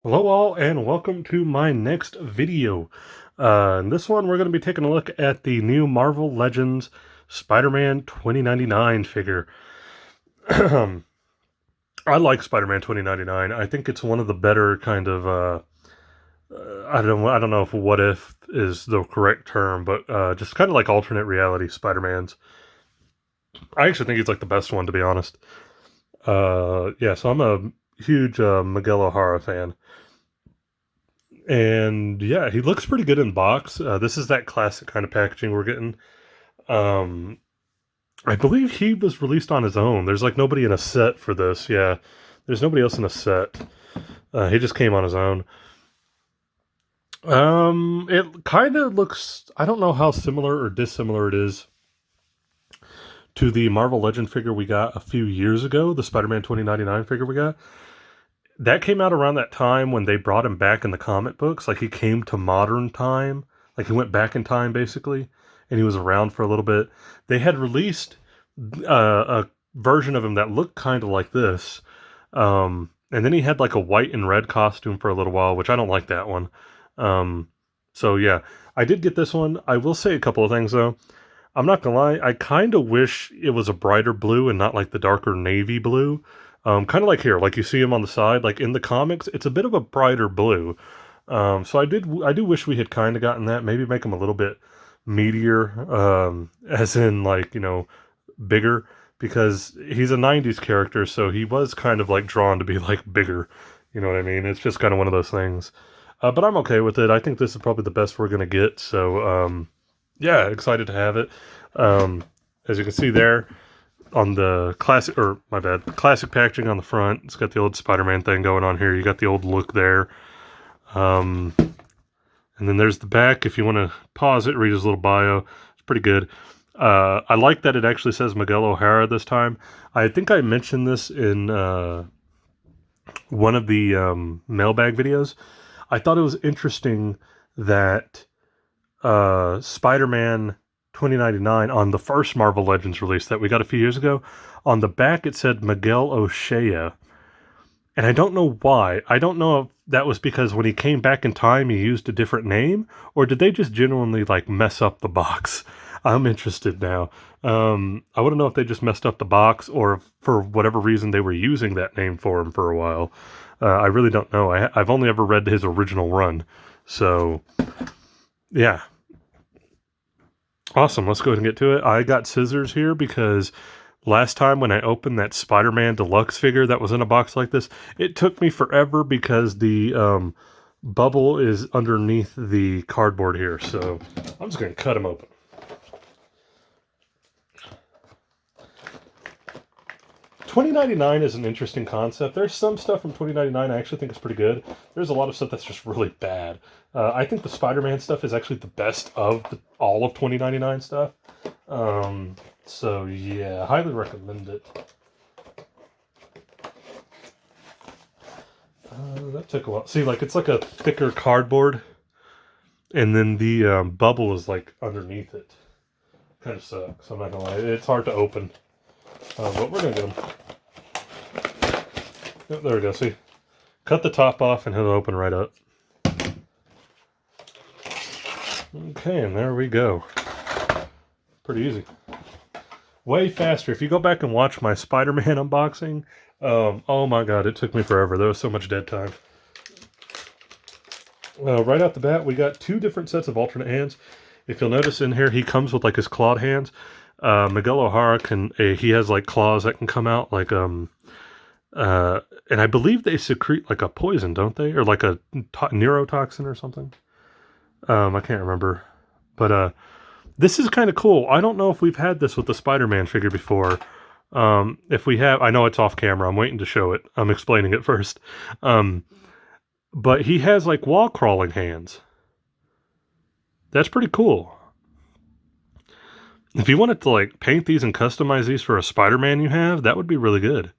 Hello all and welcome to my next video. In this one we're going to be taking a look at the new Marvel Legends Spider-Man 2099 figure. I like Spider-Man 2099. I think it's one of the better kind of I don't know if what if is the correct term, but just kind of like alternate reality Spider-Mans. I actually think he's like the best one, to be honest. Yeah, so I'm a huge Miguel O'Hara fan. And yeah, he looks pretty good in box. This is that classic kind of packaging we're getting. Um, I believe he was released on his own. There's like nobody in a set for this. Yeah, there's nobody else in a set. He just came on his own. It kind of looks. I don't know how similar or dissimilar it is to the Marvel Legend figure we got a few years ago. The Spider-Man 2099 figure we got. That came out around that time when they brought him back in the comic books. Like he came to modern time. Like he went back in time basically, and he was around for a little bit. They had released a version of him that looked kind of like this, and then he had like a white and red costume for a little while, which I don't like that one. Um, so yeah, I did get this one. I will say a couple of things though. I'm not gonna lie, I kind of wish it was a brighter blue and not like the darker navy blue. Kind of like here, like you see him on the side, like in the comics, it's a bit of a brighter blue. So I do wish we had kind of gotten that. Maybe make him a little bit meatier, as in like bigger, because he's a '90s character, so he was kind of like drawn to be like bigger. You know what I mean? It's just kind of one of those things. But I'm okay with it. I think this is probably the best we're gonna get. So yeah, excited to have it. Um, as you can see there on the classic, or my bad, classic packaging on the front, it's got the old Spider-Man thing going on here. You got the old look there. Um, and then there's the back. If you want to pause it, read his little bio. It's pretty good. I like that it actually says Miguel O'Hara this time. I think I mentioned this in one of the mailbag videos. I thought it was interesting that Spider-Man 2099 on the first Marvel Legends release that we got a few years ago, on the back it said Miguel O'Shea. And I don't know why. I don't know if that was because when he came back in time he used a different name, or did they just genuinely like mess up the box? I'm interested now. I want to know if they just messed up the box or if for whatever reason they were using that name for him for a while. I really don't know. I've only ever read his original run. So, yeah, awesome. Let's go ahead and get to it. I got scissors here because last time when I opened that Spider-Man Deluxe figure that was in a box like this, it took me forever because the bubble is underneath the cardboard here. So I'm just going to cut them open. $20.99 is an interesting concept. There's some stuff from $20.99 I actually think is pretty good. There's a lot of stuff that's just really bad. I think the Spider-Man stuff is actually the best of all of $20.99 stuff. So yeah, highly recommend it. That took a while. See, like it's like a thicker cardboard, and then the bubble is like underneath it. Kind of sucks. I'm not gonna lie. It's hard to open, but we're gonna get them. Yep, there we go. See, cut the top off, and it'll open right up. Okay, and there we go. Pretty easy. Way faster. If you go back and watch my Spider-Man unboxing, oh my god, it took me forever. There was so much dead time. Right out the bat, we got two different sets of alternate hands. If you'll notice in here, he comes with like his clawed hands. Miguel O'Hara he has like claws that can come out like and I believe they secrete like a poison, don't they, or like a neurotoxin or something. I can't remember, but this is kind of cool. I don't know if we've had this with the Spider-Man figure before. If we have, I know it's off camera. I'm waiting to show it. I'm explaining it first. But he has like wall crawling hands. That's pretty cool. If you wanted to like paint these and customize these for a Spider-Man you have, that would be really good.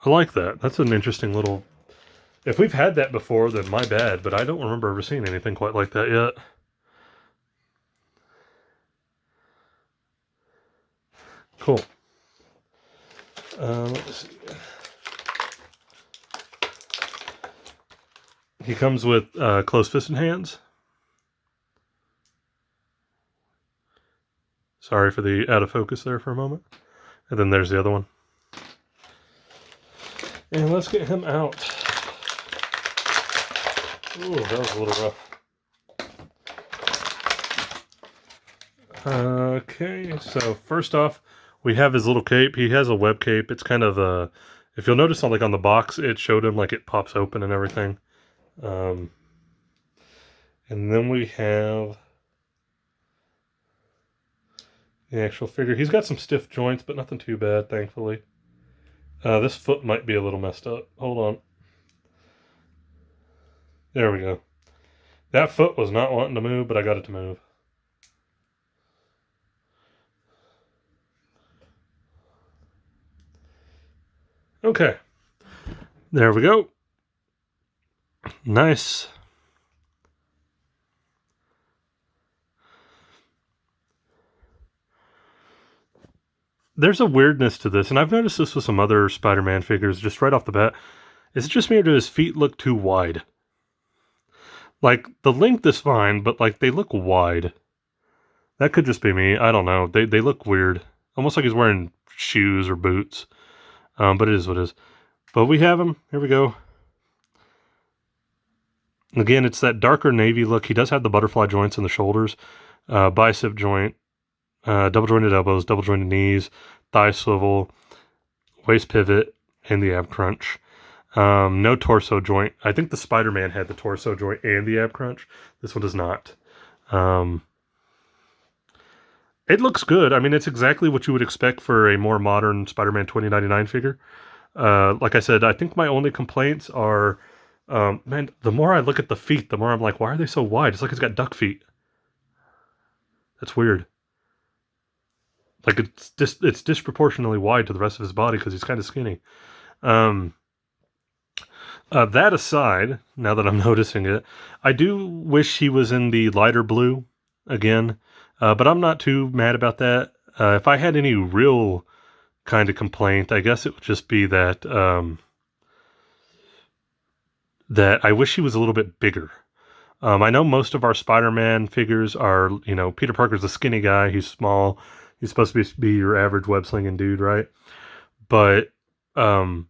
I like that. That's an interesting little... If we've had that before, then my bad, but I don't remember ever seeing anything quite like that yet. Cool. Let's see. He comes with closed fist and hands. Sorry for the out of focus there for a moment. And then there's the other one. And let's get him out. Ooh, that was a little rough. Okay, so first off, we have his little cape. He has a web cape. It's kind of if you'll notice on the box, it showed him like it pops open and everything. And then we have the actual figure. He's got some stiff joints, but nothing too bad, thankfully. This foot might be a little messed up. Hold on. There we go. That foot was not wanting to move, but I got it to move. Okay. There we go. Nice. There's a weirdness to this, and I've noticed this with some other Spider-Man figures just right off the bat. Is it just me or do his feet look too wide? Like, the length is fine, but, like, they look wide. That could just be me. I don't know. They look weird. Almost like he's wearing shoes or boots. But it is what it is. But we have him. Here we go. Again, it's that darker navy look. He does have the butterfly joints in the shoulders. Bicep joint. Double jointed elbows. Double jointed knees. Thigh swivel. Waist pivot. And the ab crunch. No torso joint. I think the Spider-Man had the torso joint and the ab crunch. This one does not. It looks good. I mean, it's exactly what you would expect for a more modern Spider-Man 2099 figure. Like I said, I think my only complaints are, man, the more I look at the feet, the more I'm like, why are they so wide? It's like he's got duck feet. That's weird. Like it's disproportionately wide to the rest of his body because he's kind of skinny. That aside, now that I'm noticing it, I do wish he was in the lighter blue again, but I'm not too mad about that. If I had any real kind of complaint, I guess it would just be that that I wish he was a little bit bigger. I know most of our Spider-Man figures are, Peter Parker's a skinny guy. He's small. He's supposed to be your average web-slinging dude, right? But the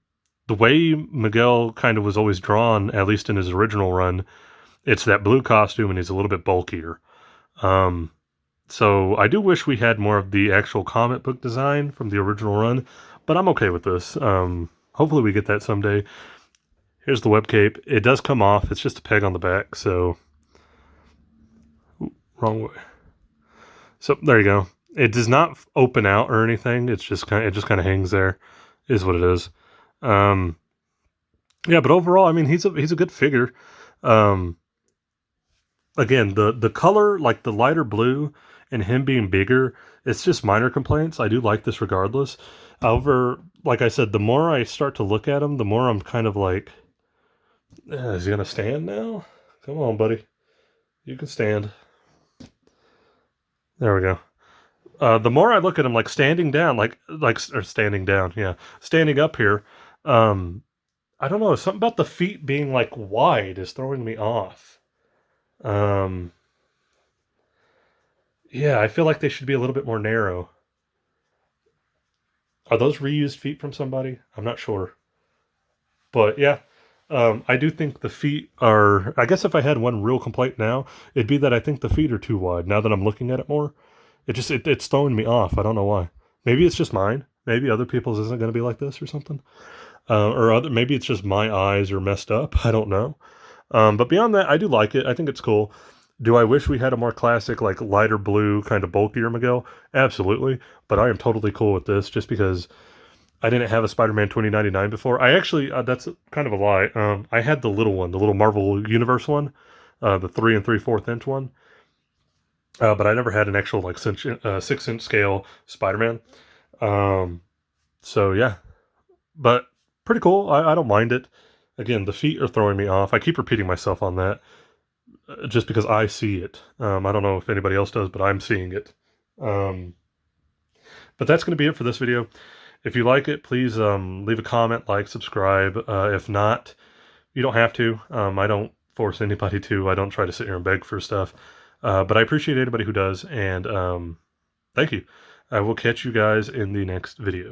way Miguel kind of was always drawn, at least in his original run, it's that blue costume and he's a little bit bulkier. So I do wish we had more of the actual comic book design from the original run, but I'm okay with this. Hopefully we get that someday. Here's the web cape. It does come off. It's just a peg on the back, so... Ooh, wrong way. So there you go. It does not open out or anything. It just kind of hangs there, is what it is. Yeah, but overall, I mean, he's a good figure. Again, the color, like the lighter blue and him being bigger, it's just minor complaints. I do like this regardless. However, like I said, the more I start to look at him, the more I'm kind of like, is he gonna stand now? Come on, buddy. You can stand. There we go. The more I look at him, like standing down, or standing down, yeah, standing up here, I don't know, something about the feet being like wide is throwing me off. Yeah, I feel like they should be a little bit more narrow. Are those reused feet from somebody? I'm not sure. But yeah, I do think the feet are, I guess if I had one real complaint now, it'd be that I think the feet are too wide now that I'm looking at it more. It's throwing me off. I don't know why. Maybe it's just mine. Maybe other people's isn't going to be like this or something. Maybe it's just my eyes are messed up. I don't know. But beyond that, I do like it. I think it's cool. Do I wish we had a more classic, like lighter blue, kind of bulkier Miguel? Absolutely. But I am totally cool with this just because I didn't have a Spider-Man 2099 before. I actually, that's kind of a lie. I had the little one, the little Marvel Universe one, the 3 3/4 inch one. But I never had an actual like 6-inch scale Spider-Man. So yeah, but pretty cool. I don't mind it. Again, the feet are throwing me off. I keep repeating myself on that just because I see it. I don't know if anybody else does, but I'm seeing it. But that's going to be it for this video. If you like it, please leave a comment, like, subscribe. If not, you don't have to. I don't force anybody to. I don't try to sit here and beg for stuff. But I appreciate anybody who does, and thank you. I will catch you guys in the next video.